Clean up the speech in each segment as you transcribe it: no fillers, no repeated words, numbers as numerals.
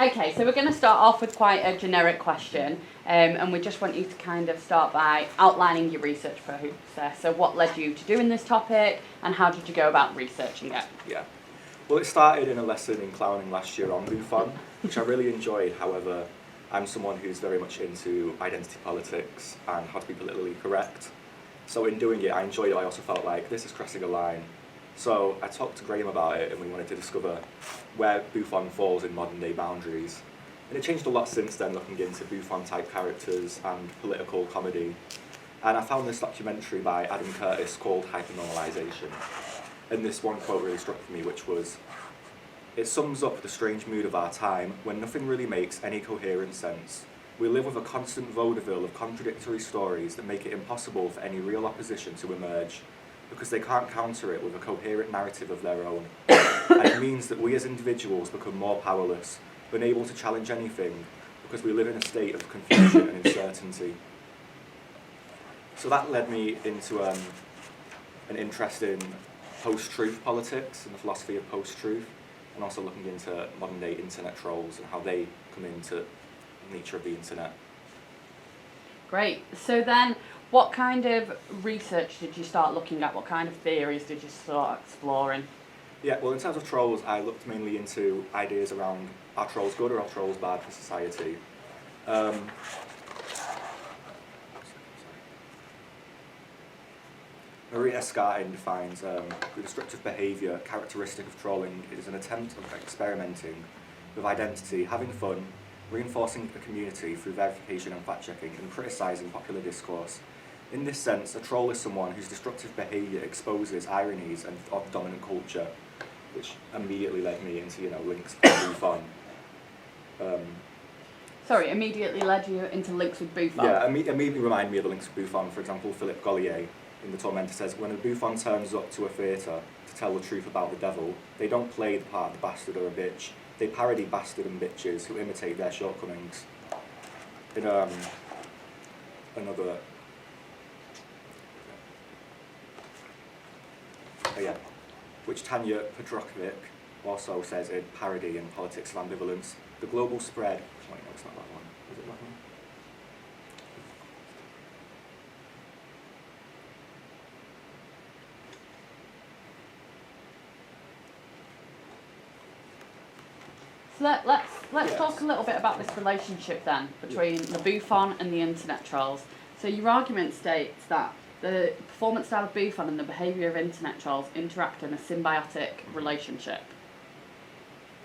Okay, so we're going to start off with quite a generic question, and we just want you to kind of start by outlining your research process. So what led you to doing this topic, and how did you go about researching it? Yeah. Well, it started in a lesson in clowning last year on Buffon, which I really enjoyed. However, I'm someone who's very much into identity politics and how to be politically correct. So in doing it, I enjoyed it. I also felt like this is crossing a line. So I talked to Graham about it, and we wanted to discover where Buffon falls in modern day boundaries. And it changed a lot since then, looking into Buffon-type characters and political comedy. And I found this documentary by Adam Curtis called Hypernormalization. And this one quote really struck me, which was, "It sums up the strange mood of our time when nothing really makes any coherent sense. We live with a constant vaudeville of contradictory stories that make it impossible for any real opposition to emerge, because they can't counter it with a coherent narrative of their own. And it means that we as individuals become more powerless, unable to challenge anything, because we live in a state of confusion and uncertainty." So that led me into an interest in post-truth politics and the philosophy of post-truth, and also looking into modern-day internet trolls and how they come into the nature of the internet. Great. So then, what kind of research did you start looking at? What kind of theories did you start exploring? Yeah, well, in terms of trolls, I looked mainly into ideas around, are trolls good or are trolls bad for society? Maria Escartin defines the destructive behaviour characteristic of trolling is an attempt of experimenting with identity, having fun, reinforcing a community through verification and fact-checking, and criticising popular discourse. In this sense, a troll is someone whose destructive behaviour exposes ironies of dominant culture, which immediately led me into, links to Buffon. Sorry, immediately led you into links with Buffon? Yeah, immediately reminded me of the links with Buffon. For example, Philip Gollier in The Tormentor says, when a Buffon turns up to a theatre to tell the truth about the devil, they don't play the part of the bastard or a bitch. They parody bastard and bitches who imitate their shortcomings. In another... which Tanya Pedrokovic also says in Parody and Politics of Ambivalence, the global spread... Wait, no, it's not that one. Is it that one? So let's talk a little bit about this relationship then between the Buffon and the internet trolls. So your argument states that the performance style of Buffon and the behaviour of internet trolls interact in a symbiotic relationship.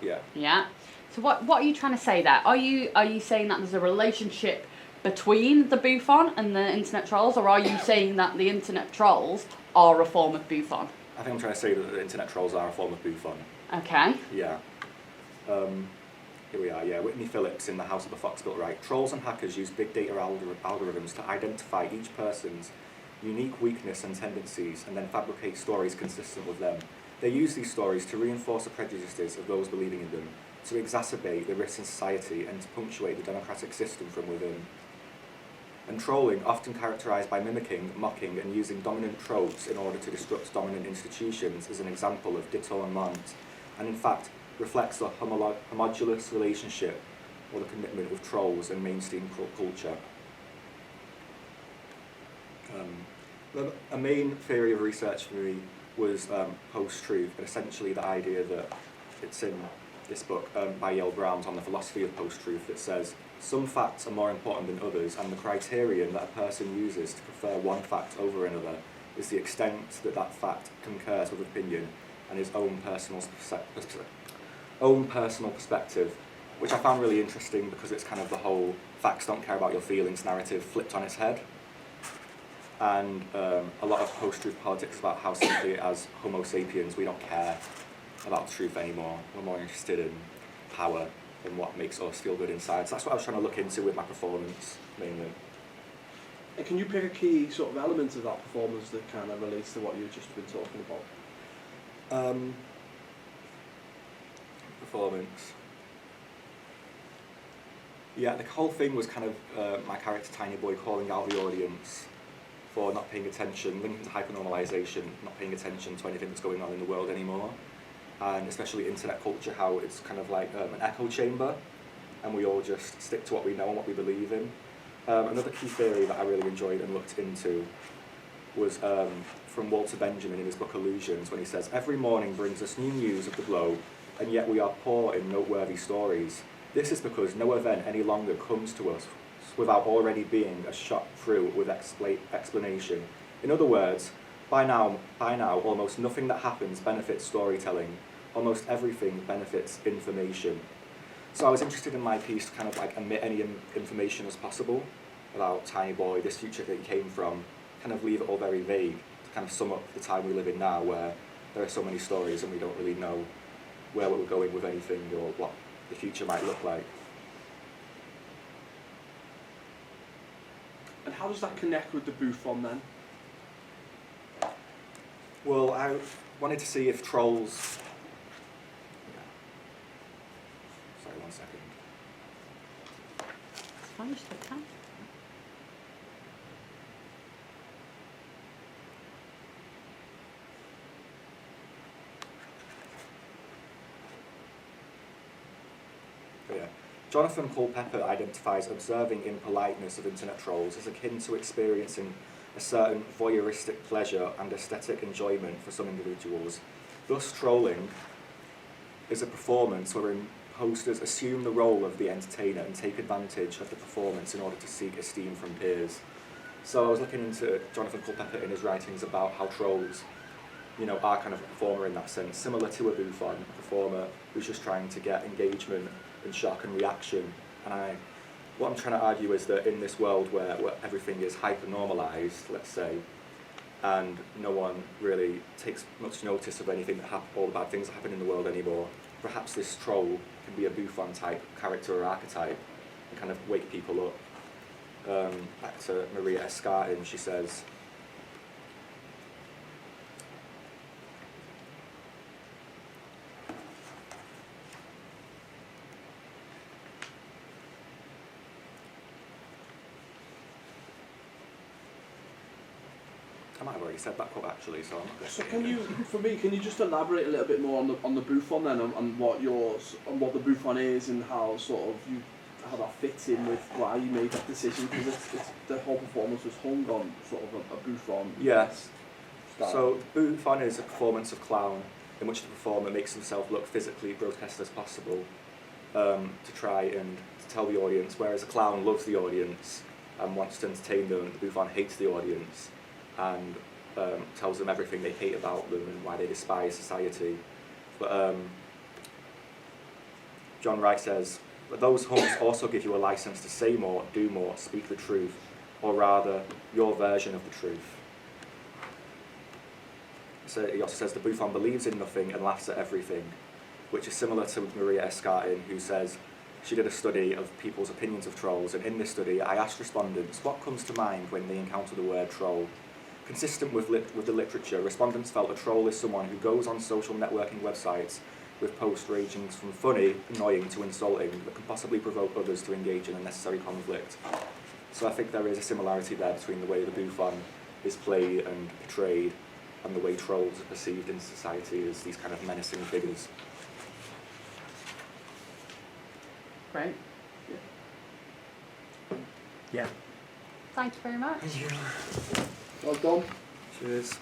Yeah. Yeah. So what are you trying to say there? Are you saying that there's a relationship between the Buffon and the internet trolls, or are you saying that the internet trolls are a form of Buffon? I think I'm trying to say that the internet trolls are a form of Buffon. Okay. Yeah. Here we are, Whitney Phillips in The House of the Fox Built Right. Trolls and hackers use big data algorithms to identify each person's unique weakness and tendencies and then fabricate stories consistent with them. They use these stories to reinforce the prejudices of those believing in them, to exacerbate the risks in society, and to punctuate the democratic system from within. And trolling, often characterised by mimicking, mocking, and using dominant tropes in order to disrupt dominant institutions, is an example of détournement, and in fact reflects the homogeneous relationship or the commitment with trolls and mainstream culture. A main theory of research for me was post-truth, and essentially the idea that it's in this book by Yale Browns on the philosophy of post-truth that says some facts are more important than others, and the criterion that a person uses to prefer one fact over another is the extent that that fact concurs with opinion and his own personal perspective, which I found really interesting because it's kind of the whole facts don't care about your feelings narrative flipped on its head. And a lot of post-truth politics is about how simply as Homo sapiens we don't care about the truth anymore. We're more interested in power and what makes us feel good inside. So that's what I was trying to look into with my performance, mainly. And can you pick a key sort of element of that performance that kind of relates to what you've just been talking about? Performance. Yeah, the whole thing was kind of my character Tiny Boy calling out the audience for not paying attention, linking to hypernormalization, not paying attention to anything that's going on in the world anymore, and especially internet culture, how it's kind of like an echo chamber and we all just stick to what we know and what we believe in. Another key theory that I really enjoyed and looked into was from Walter Benjamin in his book Illusions, when he says, "Every morning brings us new news of the globe, and yet we are poor in noteworthy stories. This is because no event any longer comes to us without already being a shot through with explanation. In other words, by now, almost nothing that happens benefits storytelling. Almost everything benefits information." So I was interested in my piece to kind of like omit any information as possible about Tiny Boy, this future that he came from, kind of leave it all very vague to kind of sum up the time we live in now, where there are so many stories and we don't really know where we're going with anything or what the future might look like. And how does that connect with the Buffon then? Well, I wanted to see if trolls... Sorry, 1 second. It's fine, just take time. Yeah. Jonathan Culpeper identifies observing impoliteness of internet trolls as akin to experiencing a certain voyeuristic pleasure and aesthetic enjoyment for some individuals. Thus, trolling is a performance wherein hosters assume the role of the entertainer and take advantage of the performance in order to seek esteem from peers. So I was looking into Jonathan Culpeper in his writings about how trolls, are kind of a performer in that sense, similar to a Buffon, a performer who's just trying to get engagement and shock and reaction. And what I'm trying to argue is that in this world where everything is hyper-normalised, let's say, and no one really takes much notice of anything all the bad things that happen in the world anymore, perhaps this troll can be a Buffon type character or archetype and kind of wake people up. Back to Maria Escartin, she says, I might have already said that quote actually, so I'm not going to So say it can you just elaborate a little bit more on the Buffon then, on what the Buffon is and how how that fits in with why you made that decision, because it's the whole performance was hung on sort of a Buffon. Yes. style. So Buffon is a performance of clown in which the performer makes himself look physically grotesque as possible to try and to tell the audience, whereas a clown loves the audience and wants to entertain them, the Buffon hates the audience and tells them everything they hate about them and why they despise society. But John Wright says, "But those hunts also give you a license to say more, do more, speak the truth, or rather, your version of the truth." So he also says the Buffon believes in nothing and laughs at everything, which is similar to Maria Escartin, who says she did a study of people's opinions of trolls, and in this study I asked respondents what comes to mind when they encounter the word troll. Consistent with the literature, respondents felt a troll is someone who goes on social networking websites with posts ranging from funny, annoying to insulting that can possibly provoke others to engage in unnecessary conflict. So I think there is a similarity there between the way the Buffon is played and portrayed and the way trolls are perceived in society as these kind of menacing figures. Great. Yeah. Thank you very much. Well done. Cheers.